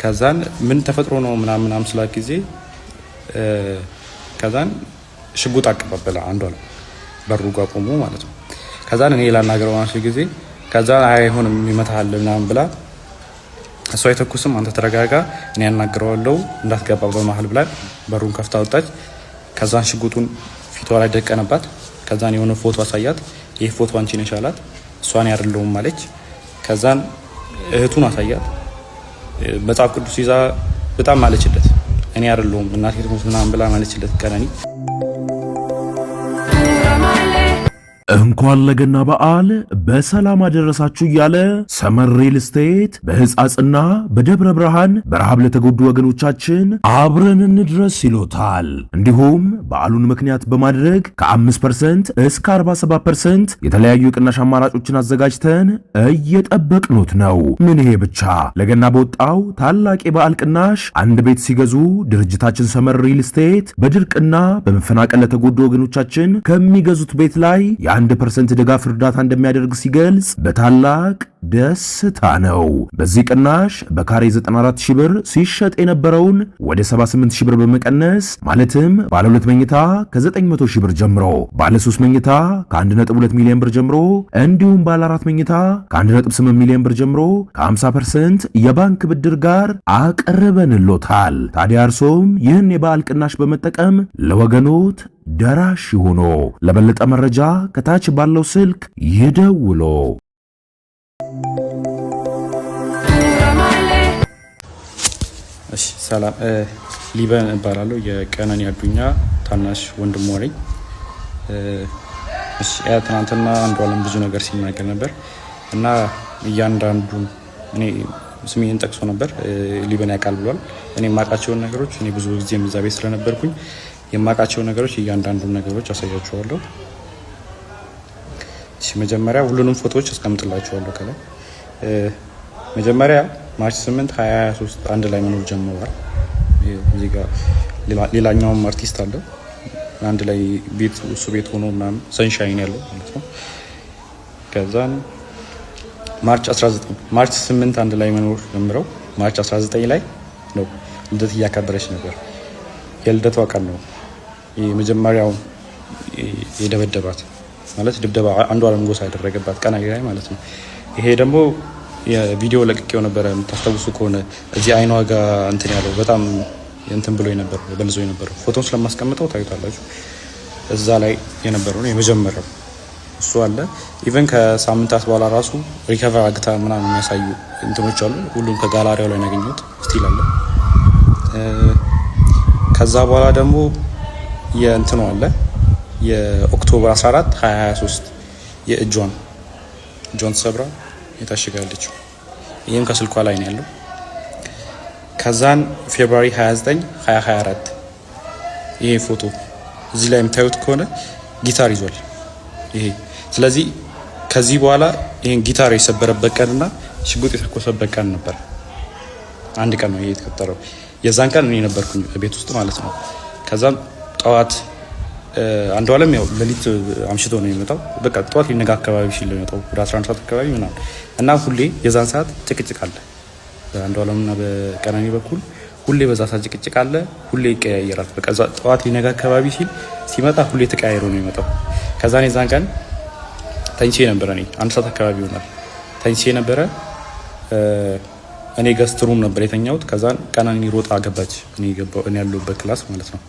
ከዛን ምን ተፈጥሮ ነው ምናምን ስላ ጊዜ ከዛን ሽጉጥ አቀባበለ አንዷል በሩ ጋር ቆሞ ማለት ነው። ከዛን እኔ ላናገረው አንቺ ጊዜ ከዛን አይሆንም ይመታሃል ምናምን ብላ እሷ አይተኩስም አንተ ተረጋጋ እኔ ያናገረዋለሁ እንዳትገባ በመሃል ብላ በሩን ከፍታ ወጣች። ከዛን ሽጉጡን ፊቷ ላይ ደቀነባት። ከዛን የሆነ ፎቶ አሳያት። ይሄ ፎቶ አንቺ ነሽ አላት። እሷን ያርለውም ማለች። ከዛን እህቱን አሳያት። መጽሐፍ ቅዱስ ይዛ በጣም ማለችለት እኔ ያርለውም እናቴ ትሙት ምናምን ብላ ማለችለት ቀነኒ። እንኳን ለገና በዓል በሰላም አደረሳችሁ እያለ ሰመር ሪል ስቴት በሕፃጽና በደብረ ብርሃን በረሃብ ለተጎዱ ወገኖቻችን አብረን እንድረስ ይሎታል። እንዲሁም በዓሉን ምክንያት በማድረግ ከ5% እስከ 47% የተለያዩ የቅናሽ አማራጮችን አዘጋጅተን እየጠበቅኑት ነው። ምን ይሄ ብቻ! ለገና በወጣው ታላቅ የበዓል ቅናሽ አንድ ቤት ሲገዙ ድርጅታችን ሰመር ሪል ስቴት በድርቅና በመፈናቀል ለተጎዱ ወገኖቻችን ከሚገዙት ቤት ላይ የ1% ድጋፍ እርዳታ እንደሚያደርግ ሲገልጽ በታላቅ ደስታ ነው። በዚህ ቅናሽ በካሬ 94000 ብር ሲሸጥ የነበረውን ወደ 78000 ብር በመቀነስ ማለትም ባለ 2 መኝታ ከ900000 ብር ጀምሮ፣ ባለ 3 መኝታ ከ1.2 ሚሊዮን ብር ጀምሮ እንዲሁም ባለ 4 መኝታ ከ1.8 ሚሊዮን ብር ጀምሮ ከ50% የባንክ ብድር ጋር አቀርበንሎታል። ታዲያ እርሶም ይህን የበዓል ቅናሽ በመጠቀም ለወገኖት ደራሽ ሆኖ ለበለጠ መረጃ ከታች ባለው ስልክ ይደውሉ። እሺ ሰላም፣ ሊበን እባላለሁ። የቀነኒ አዱኛ ታናሽ ወንድሟ ነኝ። እሺ ትናንትና አንዷለም ብዙ ነገር ሲናገር ነበር እና እያንዳንዱን እኔ ስሜን ጠቅሶ ነበር። ሊበን ያውቃል ብሏል። እኔ የማውቃቸውን ነገሮች እኔ ብዙ ጊዜ እዛ ቤት ስለነበርኩኝ የማውቃቸው ነገሮች እያንዳንዱን ነገሮች አሳያችኋለሁ። እሺ መጀመሪያ ሁሉንም ፎቶዎች አስቀምጥላችኋለሁ ከላይ። መጀመሪያ ማርች 8 2023 አንድ ላይ መኖር ጀምረዋል። እዚህ ጋር ሌላኛውም አርቲስት አለ አንድ ላይ ቤት እሱ ቤት ሆኖ ምናምን ሰንሻይን ያለው ማለት ነው። ከዛን ማርች 8 አንድ ላይ መኖር ጀምረው ማርች 19 ላይ ነው ልደት እያከበረች ነበር። የልደቷ ቀን ነው የመጀመሪያው የደበደባት ማለት ድብደባ አንዷለም ጎሳ ያደረገባት ቀን ላይ ማለት ነው። ይሄ ደግሞ የቪዲዮ ለቅቄው ነበር የምታስታውሱ ከሆነ እዚህ አይኗ ጋር እንትን ያለው በጣም እንትን ብሎ ነበር በልዞ ነበር። ፎቶን ስለማስቀምጠው ታዩታላችሁ። እዛ ላይ የነበረው ነው የመጀመሪያው እሱ አለ። ኢቨን ከሳምንታት በኋላ ራሱ ሪከቨር አግታ ምናምን የሚያሳዩ እንትኖች አሉ። ሁሉም ከጋላሪያው ላይ ያገኙት ስቲል አለ። ከዛ በኋላ ደግሞ የእንትኑ አለ የኦክቶበር 14 2023 የእጇን ሰብራ የታሽጋለች። ይሄም ከስልኳ ላይ ነው ያለው። ከዛን ፌብሩዋሪ 29 2024 ይሄ ፎቶ እዚህ ላይ የምታዩት ከሆነ ጊታር ይዟል ይሄ። ስለዚህ ከዚህ በኋላ ይሄን ጊታር የሰበረበት ቀንና ሽጉጥ የተኮሰበት ቀን ነበር። አንድ ቀን ነው ይሄ የተከተረው። የዛን ቀን እኔ ነበርኩኝ ቤት ውስጥ ማለት ነው። ከዛም ጠዋት አንዷለም ያው ለሊት አምሽቶ ነው የሚመጣው። በቃ ጠዋት ሊነጋ አካባቢ ሲል ነው የሚመጣው ወደ 11 ሰዓት አካባቢ ምናምን እና ሁሌ የዛን ሰዓት ጭቅጭቅ አለ በአንዷለምና በቀነኒ በኩል ሁሌ በዛ ሰዓት ጭቅጭቅ አለ። ሁሌ ይቀያየራል። በቃ ጠዋት ሊነጋ አካባቢ ሲመጣ ሁሌ ተቀያይሮ ነው የሚመጣው። ከዛን የዛን ቀን ተኝቼ ነበረ። እኔ 1 ሰዓት አካባቢ ይሆናል ተኝቼ ነበረ። እኔ ገስት ሩም ነበር የተኛሁት። ከዛን ቀነኒ ሮጣ ገባች። እኔ ያለሁበት ክላስ ማለት ነው።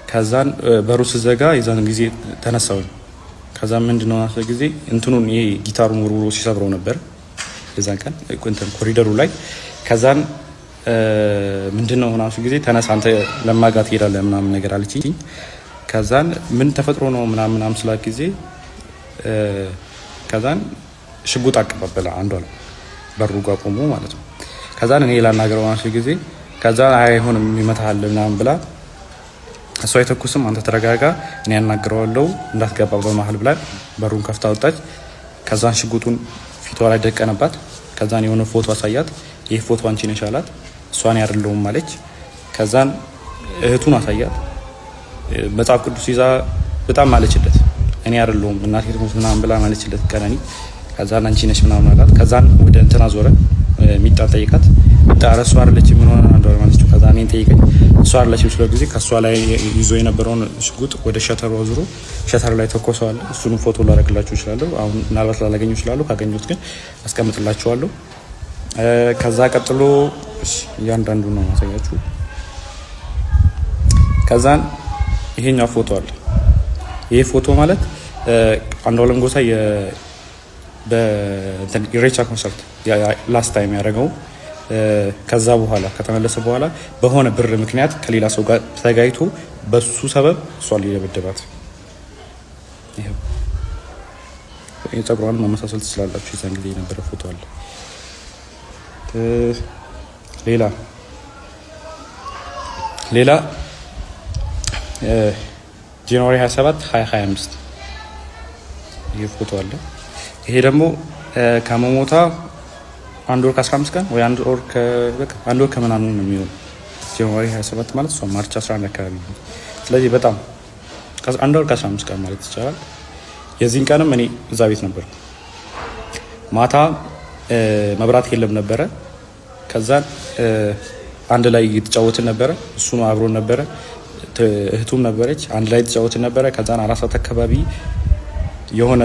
ከዛን በሩ ስዘጋ የዛን ጊዜ ተነሳው። ከዛን ምንድነው አሰ ጊዜ እንትኑን ይሄ ጊታሩን ወርውሮ ሲሰብረው ነበር የዛን ቀን እንትን ኮሪደሩ ላይ። ከዛን ምንድነው አሰ ጊዜ ተነሳ አንተ ለማጋት ትሄዳለህ ምናምን ነገር አለችኝ። ከዛን ምን ተፈጥሮ ነው ምናምን ስላት ጊዜ ከዛን ሽጉጥ አቀባበለ አንዷለም በሩ ጋር ቆሞ ማለት ነው። ከዛን እኔ ላናገረው አሰ ጊዜ ከዛን አይሆንም ይመታሃል ምናምን ብላ እሷ አይተኩስም አንተ ተረጋጋ እኔ ያናገረዋለሁ እንዳትገባ በመሃል ብላ በሩን ከፍታ ወጣች። ከዛን ሽጉጡን ፊቷ ላይ ደቀነባት። ከዛን የሆነ ፎቶ አሳያት። ይሄ ፎቶ አንቺ ነሽ አላት። እሷን ያርለውም ማለች። ከዛን እህቱን አሳያት። መጽሐፍ ቅዱስ ይዛ በጣም ማለችለት እኔ ያርለውም እናቴ ትሙት ምናምን ብላ ማለችለት ቀነኒ። ከዛን አንቺ ነሽ ምናምን አላት። ከዛን ወደ እንትና ዞረ ሚጣ ጠይቃት። ሚጣ እሷ አይደለችም ምን ሆነ አንዷ ማለት ነው። ከዛ እኔን ጠይቀኝ እሷ አይደለችም ስለ ጊዜ ከሷ ላይ ይዞ የነበረውን ሽጉጥ ወደ ሸተሩ አዙሮ ሸተር ላይ ተኮሰዋል። እሱንም ፎቶ ላደርግላችሁ እችላለሁ። አሁን ምናልባት ላላገኘው እችላለሁ። ካገኘሁት ግን አስቀምጥላችኋለሁ። ከዛ ቀጥሎ እያንዳንዱ ነው ማሳያችሁ። ከዛን ይሄኛው ፎቶ አለ። ይሄ ፎቶ ማለት አንዷለም ጎሳ በኢሬቻ ኮንሰርት ላስት ታይም ያደረገው ከዛ በኋላ ከተመለሰ በኋላ በሆነ ብር ምክንያት ከሌላ ሰው ጋር ተጋይቶ በሱ ሰበብ እሷን ሊደበደባት። ይሄው የጸጉሯን መመሳሰል ትችላላችሁ። የዛን ጊዜ የነበረ ፎቶ አለ። ሌላ ጃንዋሪ 27 2025 ይሄ ፎቶ አለ። ይሄ ደግሞ ከመሞታ አንድ ወር ከ15 ቀን ወይ አንድ ወር ከምናምን ነው የሚሆነው። ጃንዋሪ 27 ማለት እሷ ማርች 11 አካባቢ ነው። ስለዚህ በጣም አንድ ወር ከ15 ቀን ማለት ይቻላል። የዚህን ቀንም እኔ እዛ ቤት ነበር። ማታ መብራት የለም ነበረ። ከዛን አንድ ላይ እየተጫወትን ነበረ። እሱ ነው አብሮን ነበረ። እህቱም ነበረች። አንድ ላይ እየተጫወትን ነበረ። ከዛን 4 ሰዓት አካባቢ የሆነ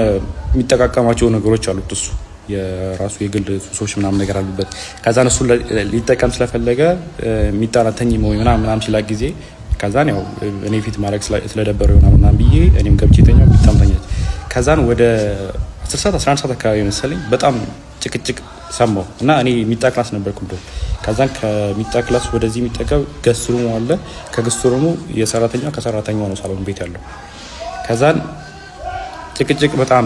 የሚጠቃቀማቸው ነገሮች አሉት። እሱ የራሱ የግል ሱሶች ምናምን ነገር አሉበት። ከዛን እሱ ሊጠቀም ስለፈለገ የሚጣራተኝ ወይ ምናምን ሲላ ጊዜ ከዛን ያው እኔ ፊት ማድረግ ስለደበረው ምናምን ብዬ እኔም ገብቼ ተኛው። ቢታምተኛት ከዛን ወደ 10 ሰዓት 11 ሰዓት አካባቢ መሰለኝ በጣም ጭቅጭቅ ሰማው እና እኔ ሚጣ ክላስ ነበርኩ እንደ ከዛን ከሚጣ ክላስ ወደዚህ የሚጠቀው ገስትሩሙ አለ። ከገስትሩሙ የሰራተኛው ከሰራተኛው ነው ሳሎን ቤት ያለው። ከዛን ጭቅጭቅ በጣም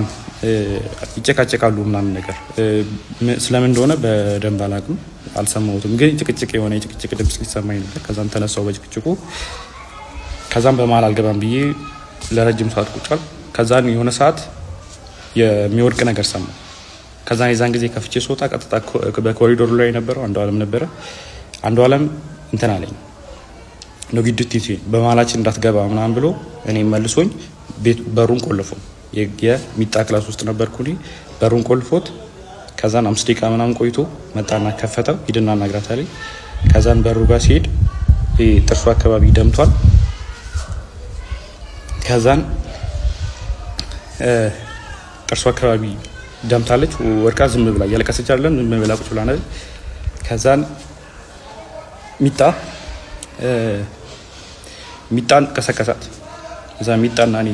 ይጨቃጨቃሉ ምናምን ነገር ስለምን እንደሆነ በደንብ አላውቅም፣ አልሰማሁትም። ግን ጭቅጭቅ የሆነ የጭቅጭቅ ድምጽ ሊሰማኝ ነበር። ከዛን ተነሳው በጭቅጭቁ። ከዛን በመሀል አልገባም ብዬ ለረጅም ሰዓት ቁጭ አልኩ። ከዛን የሆነ ሰዓት የሚወድቅ ነገር ሰማሁ። ከዛን የዛን ጊዜ ከፍቼ ስወጣ ቀጥታ በኮሪዶሩ ላይ የነበረው አንዷለም ነበረ። አንዷለም እንትን አለኝ ነው ግድት በመሀላችን እንዳትገባ ምናምን ብሎ እኔ መልሶኝ በሩን ቆልፎ የሚጣ ክላስ ውስጥ ነበርኩ እኔ። በሩን ቆልፎት ከዛን 5 ደቂቃ ምናምን ቆይቶ መጣና ከፈተው። ሂድና እናግራት አለኝ። ከዛን በሩ ጋር ሲሄድ ጥርሱ አካባቢ ደምቷል። ከዛን ጥርሱ አካባቢ ደምታለች። ወርቃ ዝም ብላ እያለቀሰች አይደለም ዝም ብላ ቁጭ ብላ ነው። ከዛን ሚጣን ቀሰቀሳት። እዛ ሚጣና እኔ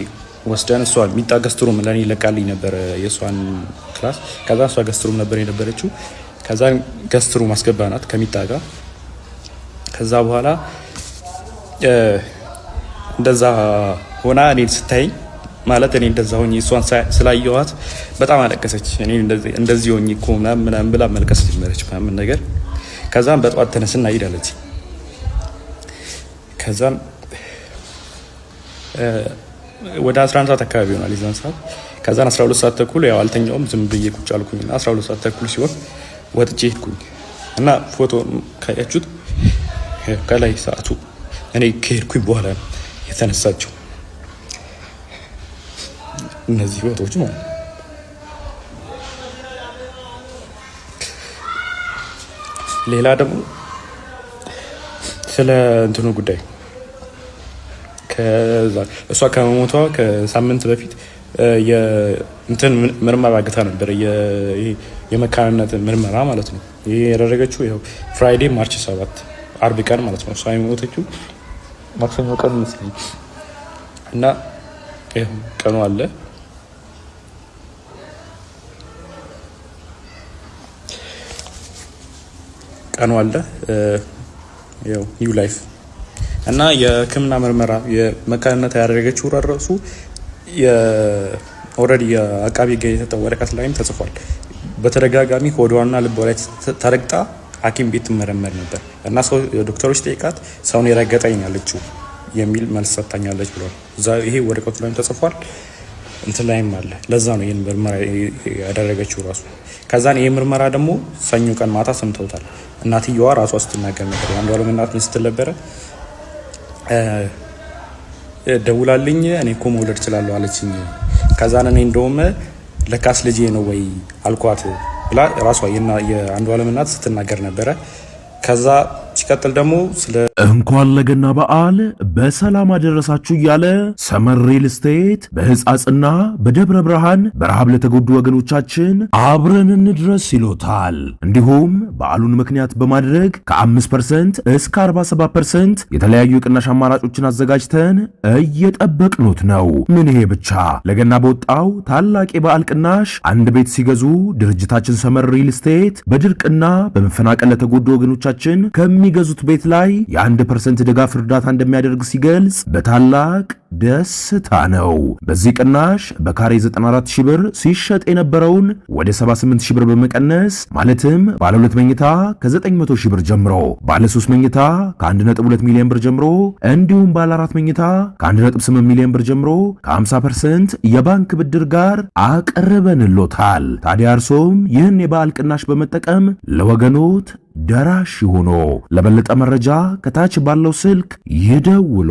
ወስደን እሷን ሚጣ ገስትሩም ለኔ ለቃልኝ ነበር የሷን ክላስ። ከዛ እሷ ገስትሩም ነበር የነበረችው። ከዛ ገስትሩም አስገባናት ከሚጣ ጋር። ከዛ በኋላ እንደዛ ሆና እኔ ስታይኝ ማለት እኔ እንደዛ ሆኜ እሷን ስላየኋት በጣም አለቀሰች። እኔ እንደዚህ ሆኜ እኮ ምናምን ብላ መልቀስ ጀመረች ምናምን ነገር። ከዛም በጠዋት ተነስና ሄዳለች። ከዛም ወደ 11 ሰዓት አካባቢ ይሆናል የዛን ሰዓት። ከዛን 12 ሰዓት ተኩል ያው አልተኛውም ዝም ብዬ ቁጭ አልኩኝና 12 ሰዓት ተኩል ሲሆን ወጥቼ ሄድኩኝ እና ፎቶ ካያችሁት ከላይ ሰዓቱ እኔ ከሄድኩኝ በኋላ ነው የተነሳችው እነዚህ ፎቶዎች ማለት ነው። ሌላ ደግሞ ስለ እንትኑ ጉዳይ እሷ ከመሞቷ ከሳምንት በፊት የእንትን ምርመራ አግታ ነበር። የመካንነት ምርመራ ማለት ነው። ይሄ ያደረገችው ይኸው ፍራይዴ ማርች 7 አርብ ቀን ማለት ነው። እሷ የሞተችው ማክሰኞ ቀን መስለኝ እና ይኸው ቀኑ አለ። ይኸው ኒው ላይፍ እና የሕክምና ምርመራ የመካንነት ያደረገችው ራሱ ኦልሬዲ የአቃቢ ሕግ የተሰጠው ወረቀት ላይም ተጽፏል። በተደጋጋሚ ሆዷና ልቧ ላይ ተረግጣ ሐኪም ቤት ትመረመር ነበር እና ሰው ዶክተሮች ጠይቃት ሰውን የረገጠኝ ያለችው የሚል መልስ ሰጥታኛለች ብሏል። እዛ ይሄ ወረቀቱ ላይም ተጽፏል እንትን ላይም አለ። ለዛ ነው ይሄን ምርመራ ያደረገችው ራሱ። ከዛን ይሄ ምርመራ ደግሞ ሰኞ ቀን ማታ ሰምተውታል። እናትየዋ ራሷ ስትናገር ነበር። አንዷለም እናት ምን ስትል ነበረ? ደውላልኝ እኔ እኮ መውለድ እችላለሁ አለችኝ። ከዛን እኔ እንደውም ለካስ ልጄ ነው ወይ አልኳት ብላ ራሷ የአንዱዓለም እናት ስትናገር ነበረ። ከዛ ሲቀጥል ደግሞ ስለ እንኳን ለገና በዓል በሰላም አደረሳችሁ እያለ ሰመር ሪል ስቴት በሕፃጽና በደብረ ብርሃን በረሃብ ለተጎዱ ወገኖቻችን አብረን እንድረስ ይሎታል። እንዲሁም በዓሉን ምክንያት በማድረግ ከ5% እስከ 47% የተለያዩ የቅናሽ አማራጮችን አዘጋጅተን እየጠበቅኑት ነው። ምን ይሄ ብቻ! ለገና በወጣው ታላቅ የበዓል ቅናሽ አንድ ቤት ሲገዙ ድርጅታችን ሰመር ሪል ስቴት በድርቅና በመፈናቀል ለተጎዱ ወገኖቻችን ከሚገዙት ቤት ላይ የ1% ድጋፍ እርዳታ እንደሚያደርግ ሲገልጽ በታላቅ ደስታ ነው። በዚህ ቅናሽ በካሬ 94 ሺህ ብር ሲሸጥ የነበረውን ወደ 78 ሺህ ብር በመቀነስ ማለትም ባለ 2 መኝታ ከ900 ሺህ ብር ጀምሮ፣ ባለ 3 መኝታ ከ1.2 ሚሊዮን ብር ጀምሮ እንዲሁም ባለ 4 መኝታ ከ1.8 ሚሊዮን ብር ጀምሮ ከ50% የባንክ ብድር ጋር አቀርበንሎታል። ታዲያ እርሶም ይህን የበዓል ቅናሽ በመጠቀም ለወገኖት ደራሽ ሆኖ ለበለጠ መረጃ ከታች ባለው ስልክ ይደውሎ።